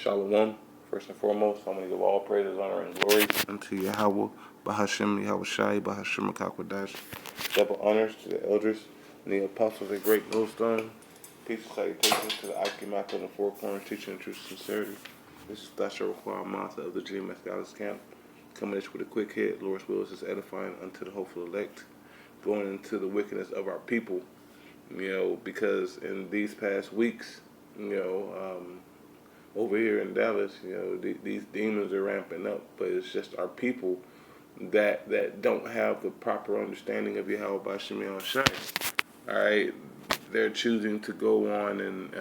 Shalom. First and foremost, I'm going to give all praises, honor, and glory unto Yahweh, Bahashem, Yahweh Shai, Bahashem, Kakwadash. Double honors to the elders and the apostles at Great Millstone. Peace and salutations to the Akimata and the Four Corners, teaching the truth and sincerity. This is Dasha Raquel Mata of the GMS Dallas Camp. Coming at you with a quick hit. Lord's will is edifying unto the hopeful elect. Going into the wickedness of our people. Because in these past weeks, over here in Dallas, these demons are ramping up, but it's just our people that don't have the proper understanding of Yahweh Bashim Shai. All right, they're choosing to go on and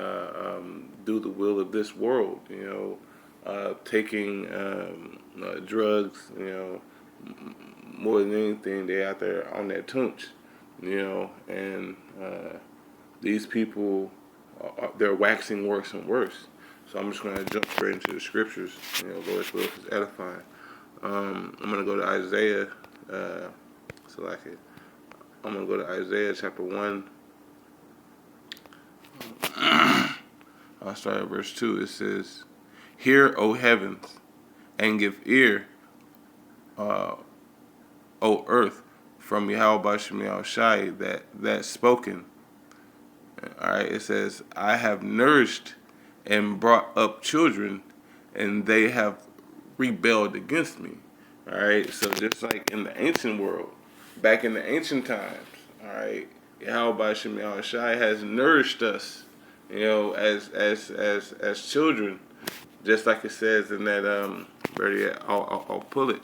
do the will of this world. Taking drugs. More than anything, they're out there on that tunch. And these people, they're waxing worse and worse. So I'm just going to jump straight into the scriptures. Lord's will is edifying. I'm going to go to Isaiah. I'm going to go to Isaiah chapter 1. I'll start at verse 2. It says, "Hear, O heavens, and give ear, O earth, from Yahweh Bashim Shai, that spoken." All right, it says, "I have nourished and brought up children, and they have rebelled against me." All right, so just like in the ancient world, back in the ancient times, all right, Yahweh Bashim Shai has nourished us, as children, just like it says in that I'll pull it.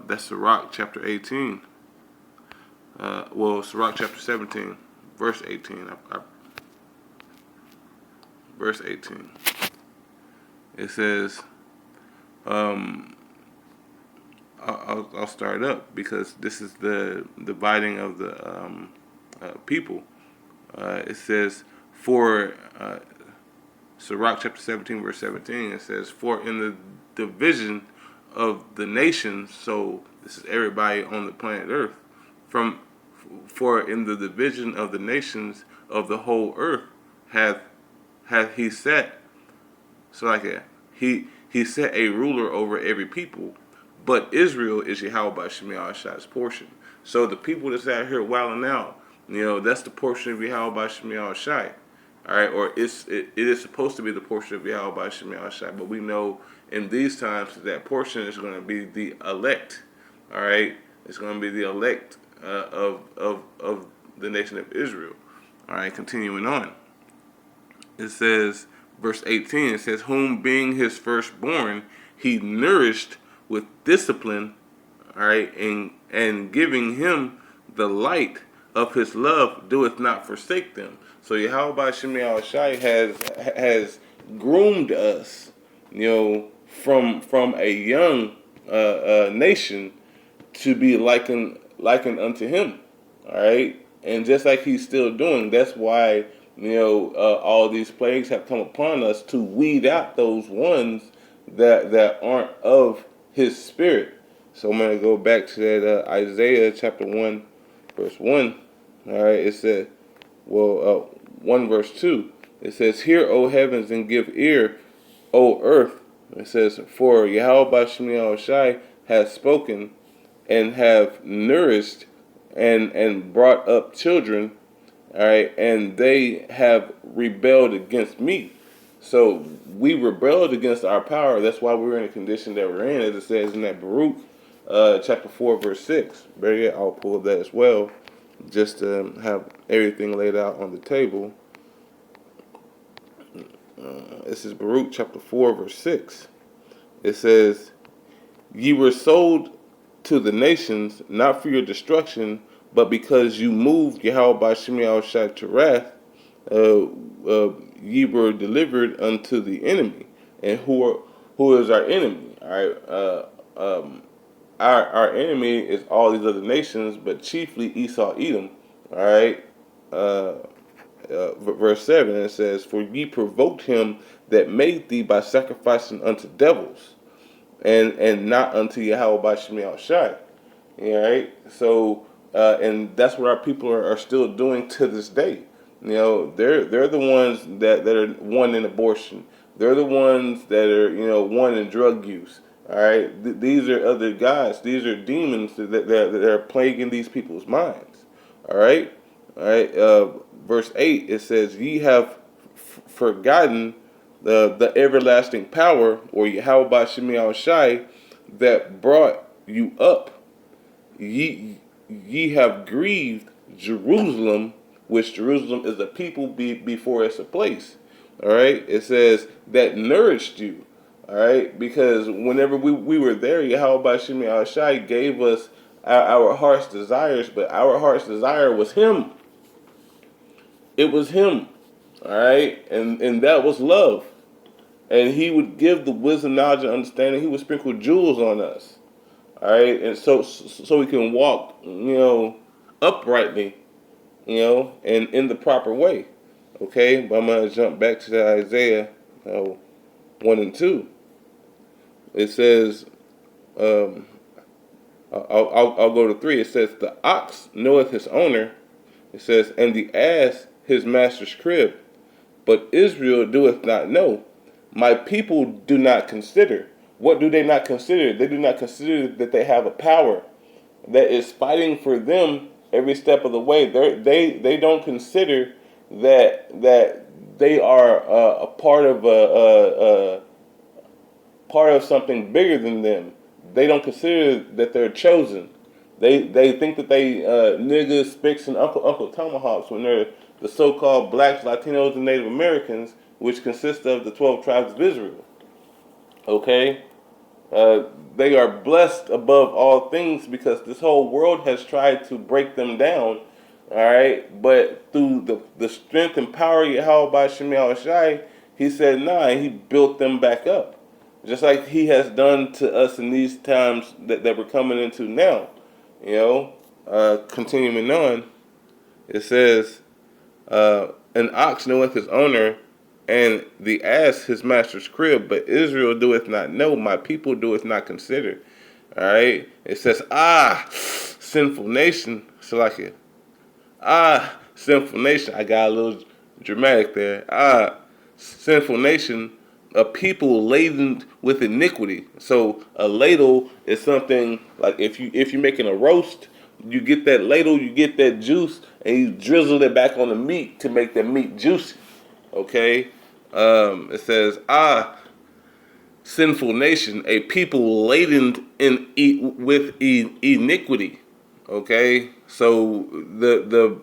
That's Sirach chapter 18. Sirach chapter 17, verse 18. Verse 18. It says, I'll start up because this is the dividing of the people. It says, for Sirach chapter 17, verse 17, it says, "For in the division of the nations," so this is everybody on the planet Earth, "for in the division of the nations of the whole earth hath he set," so he set a ruler over every people, but Israel is Yahweh by Shemiah Shai's portion. So the people that's out here wilding out, that's the portion of Yahweh by Shemiah Shai. All right, or it is supposed to be the portion of Yahweh by Shemiah Shai, but we know in these times that portion is going to be the elect. All right, it's going to be the elect of the nation of Israel. All right, continuing on. It says, verse 18, it says, "Whom being his firstborn, he nourished with discipline," all right, and giving him the light of his love, doeth not forsake them. So Yahweh Shemiah Shai has groomed us, from a young nation to be likened unto him. All right, and just like he's still doing, that's why all these plagues have come upon us to weed out those ones that aren't of his spirit. So I'm going to go back to that Isaiah chapter 1, verse 1. All right, it said, 1 verse 2. It says, "Hear, O heavens, and give ear, O earth." It says, "For Yahweh Bashim Shai has spoken, and have nourished and brought up children, all right, and they have rebelled against me." So we rebelled against our power. That's why we're in the condition that we're in, as it says in that Baruch chapter 4, verse 6. Better yet, I'll pull up that as well, just to have everything laid out on the table. This is Baruch chapter 4, verse 6. It says, "Ye were sold to the nations, not for your destruction, but because you moved Yahweh by Shemiah Shai to wrath, ye were delivered unto the enemy." And who is our enemy? All right, our enemy is all these other nations, but chiefly Esau, Edom. All right, verse 7, it says, "For ye provoked him that made thee by sacrificing unto devils, and not unto Yahweh by Shemiah Shai." All right, so and that's what our people are still doing to this day. They're the ones that are wanting abortion. They're the ones that are, one in drug use. All right, these are other gods. These are demons that are plaguing these people's minds. All right, all right. Verse 8, it says, "Ye have forgotten the everlasting power, or Yahweh Shemi Shai, that brought you up. Ye have grieved Jerusalem, which Jerusalem is a people before it's a place." All right, it says that nourished you. All right, because whenever we were there, Yahweh Shemi Al Shai gave us our heart's desires, but our heart's desire was Him. It was Him. All right, and that was love. And He would give the wisdom, knowledge, and understanding. He would sprinkle jewels on us. All right, and so we can walk, uprightly, and in the proper way. Okay, but I'm gonna jump back to Isaiah 1 and 2. It says, I'll go to 3. It says, "The ox knoweth his owner." It says, "And the ass his master's crib. But Israel doeth not know. My people do not consider." What do they not consider? They do not consider that they have a power that is fighting for them every step of the way. They don't consider that they are a part of something bigger than them. They don't consider that they're chosen. They think that they niggas, spics, and Uncle Tomahawks when they're the so-called blacks, Latinos, and Native Americans, which consist of the 12 tribes of Israel. Okay? They are blessed above all things because this whole world has tried to break them down. All right? But through the strength and power of Yahweh by Shemi Al-Shai, He said, nah, and He built them back up. Just like He has done to us in these times that we're coming into now. Continuing on, it says, "An ox knoweth his owner, and the ass his master's crib, but Israel doeth not know, my people doeth not consider." All right? It says, sinful nation. Salakia. Sinful nation. I got a little dramatic there. Sinful nation, a people laden with iniquity. So a ladle is something like if you're making a roast, you get that ladle, you get that juice, and you drizzle it back on the meat to make the meat juicy. Okay? It says, sinful nation, a people laden with iniquity. Okay, so the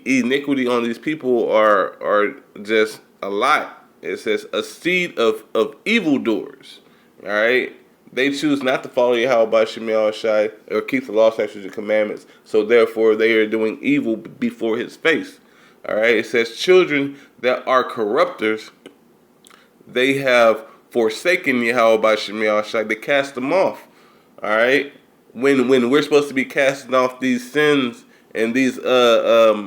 iniquity on these people are just a lot. It says a seed of evildoers. All right, they choose not to follow Yahweh by Shemi Shai or keep the law, statutes, and commandments. So therefore, they are doing evil before His face. All right, it says children that are corrupters, they have forsaken Yahweh by Shemi Shai. They cast them off. All right. When we're supposed to be casting off these sins and these other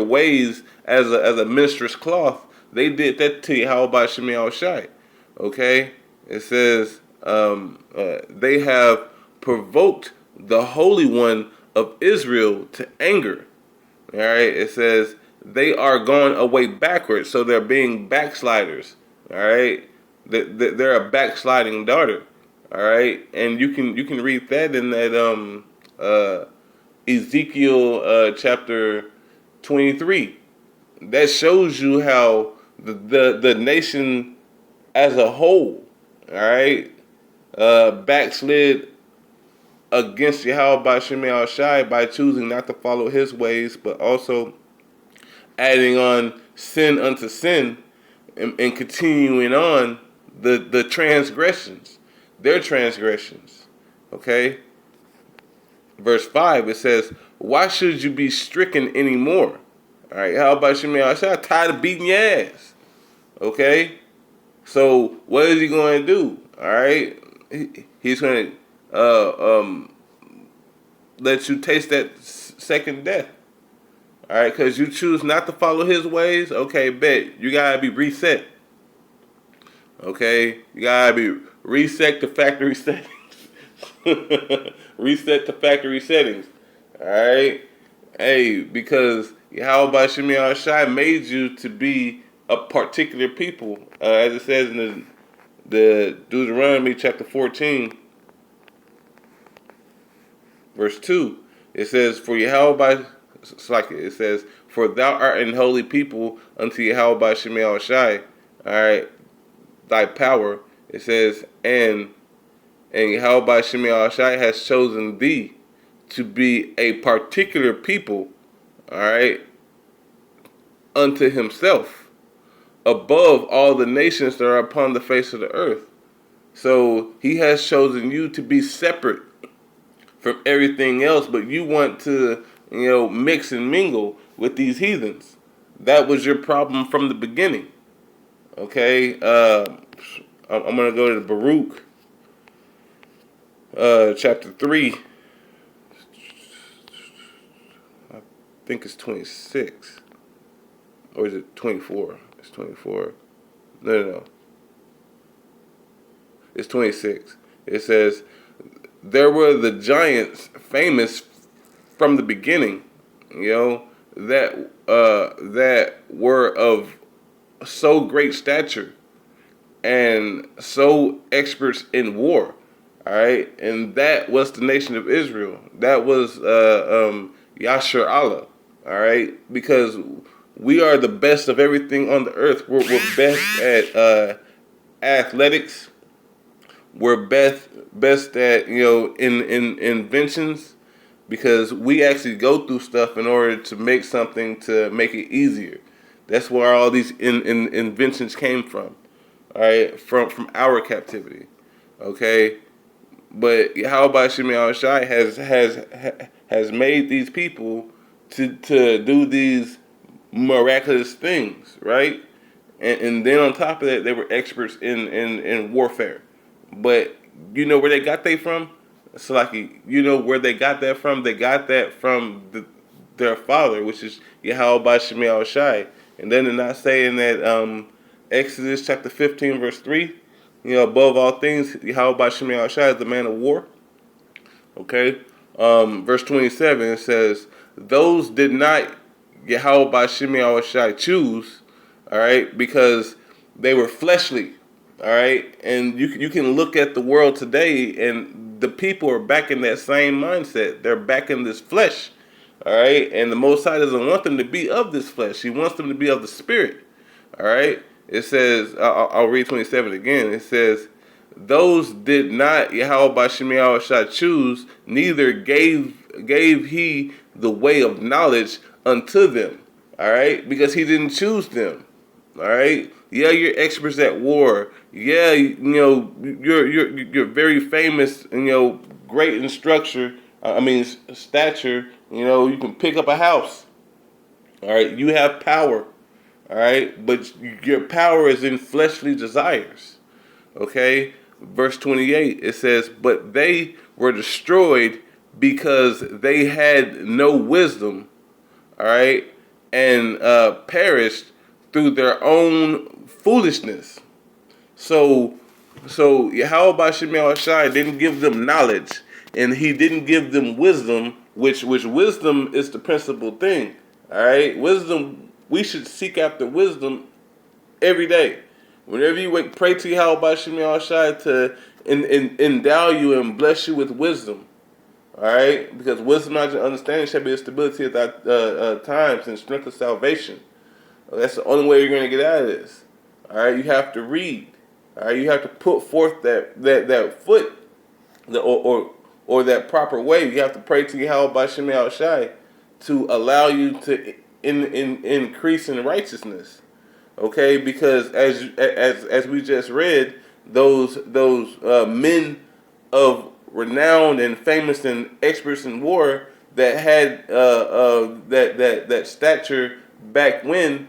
ways as a mistress cloth, they did that to Yahweh by Shemi Shai. Okay. It says they have provoked the Holy One of Israel to anger. All right. It says they are going away backwards, so they're being backsliders. All right, they're a backsliding daughter. All right, and you can read that in that Ezekiel chapter 23. That shows you how the nation as a whole, all right, backslid against Yahweh by Shemi Al-Shai by choosing not to follow His ways, but also adding on sin unto sin and continuing on the transgressions, their transgressions. Okay? Verse 5, it says, "Why should you be stricken anymore?" All right, how about Shemi Al-Shai? I'm tired of beating your ass. Okay? So what is He going to do? All right? He's going to let you taste that second death. All right, because you choose not to follow His ways. Okay, bet you gotta be reset. Okay, you gotta be reset to factory settings. Reset to factory settings. All right, hey, because Yahweh by Shemi Al Shai made you to be a particular people, as it says in the Deuteronomy chapter 14, verse 2. It says, "For Yahweh it says, for thou art an holy people unto Yahweh by Shemel Shai." All right, thy power. It says, and Yahweh by Shemel Shai has chosen thee to be a particular people. All right, unto himself, above all the nations that are upon the face of the earth. So he has chosen you to be separate from everything else, but you want to, mix and mingle with these heathens. That was your problem from the beginning. Okay, I'm gonna go to Baruch, chapter 3. I think it's 26, or is it 24? It's 24. No. It's 26. It says, there were the giants famous from the beginning, that were of so great stature and so experts in war. All right, and that was the nation of Israel. That was Yashar Allah. All right, because we are the best of everything on the earth. We're best at athletics. We're best at in inventions, because we actually go through stuff in order to make something to make it easier. That's where all these inventions came from. All right, from our captivity. Okay, but Yahweh Shemel Shai has made these people to do these miraculous things, right? And then on top of that, they were experts in warfare. But you know where they got that from? Salaki, you know where they got that from? They got that from their father, which is Yahweh Shemel Shai. And then they're not saying that Exodus chapter 15, verse 3, above all things, Yahweh Shemel Shai is the man of war. Okay? Verse 27, it says, those did not Yahweh Shemel Shai choose, all right, because they were fleshly. All right, and you can look at the world today, and the people are back in that same mindset. They're back in this flesh. All right, and the Most High doesn't want them to be of this flesh. He wants them to be of the spirit. All right, it says, I'll read 27 again. It says, those did not Yahweh Shemel Shai choose, neither gave he the way of knowledge unto them. All right, because he didn't choose them. All right. Yeah, you're experts at war. Yeah, you're very famous. Great in structure. Stature. You can pick up a house. All right. You have power. All right. But your power is in fleshly desires. Okay. Verse 28. It says, but they were destroyed because they had no wisdom. All right, and perished through their own foolishness. So Yahweh Shemel Shai didn't give them knowledge, and he didn't give them wisdom, which wisdom is the principal thing. All right, wisdom, we should seek after wisdom every day. Whenever you wake, pray to Yahweh Shemel Shai to endow you and bless you with wisdom. All right, because wisdom, knowledge, and understanding shall be the stability of thy times and strength of salvation. That's the only way you're going to get out of this. All right, you have to read. All right, you have to put forth that foot, or that proper way. You have to pray to Yahweh Shemel Shai to allow you to increase in righteousness. Okay, because as we just read, those men of renowned and famous and experts in war that had that stature back when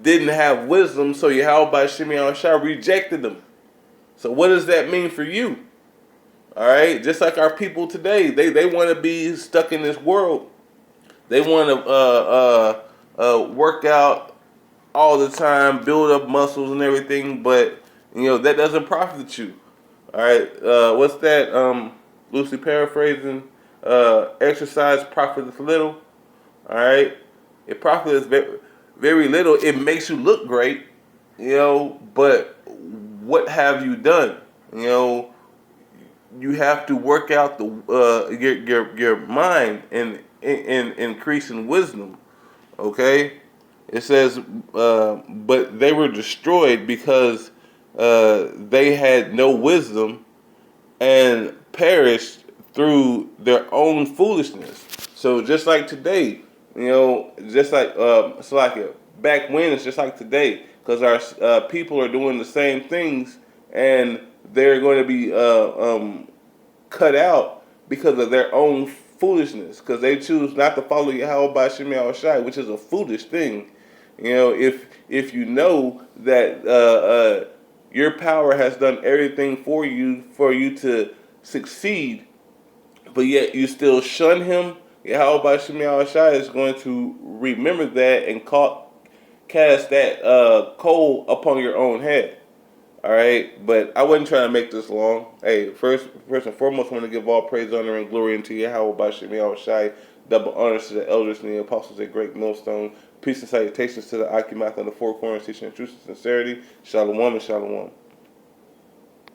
didn't have wisdom, so Yahweh Shemel Shai rejected them. So what does that mean for you? All right, just like our people today, they want to be stuck in this world. They want to work out all the time, build up muscles and everything, but that doesn't profit you. All right, what's that? Loosely paraphrasing, exercise profits little. All right, it profits very, very little. It makes you look great. But what have you done? You know, you have to work out the your mind and increase in wisdom. Okay, it says, but they were destroyed because they had no wisdom and perished through their own foolishness. So just like today, just like it's like back when it's just like today, because our people are doing the same things, and they're going to be cut out because of their own foolishness, because they choose not to follow Yahweh by Shemi Shai, which is a foolish thing. If you know that your power has done everything for you to succeed, but yet you still shun him, Yahweh by Shemi Shai is going to remember that and cast that coal upon your own head. All right, but I wasn't trying to make this long. Hey, first and foremost, I want to give all praise, honor, and glory unto Yahweh by Shemi Shai. Double honors to the elders and the apostles at Great Millstone. Peace and salutations to the Akimath on the four corners, teaching truth and sincerity. Shalom and shalom.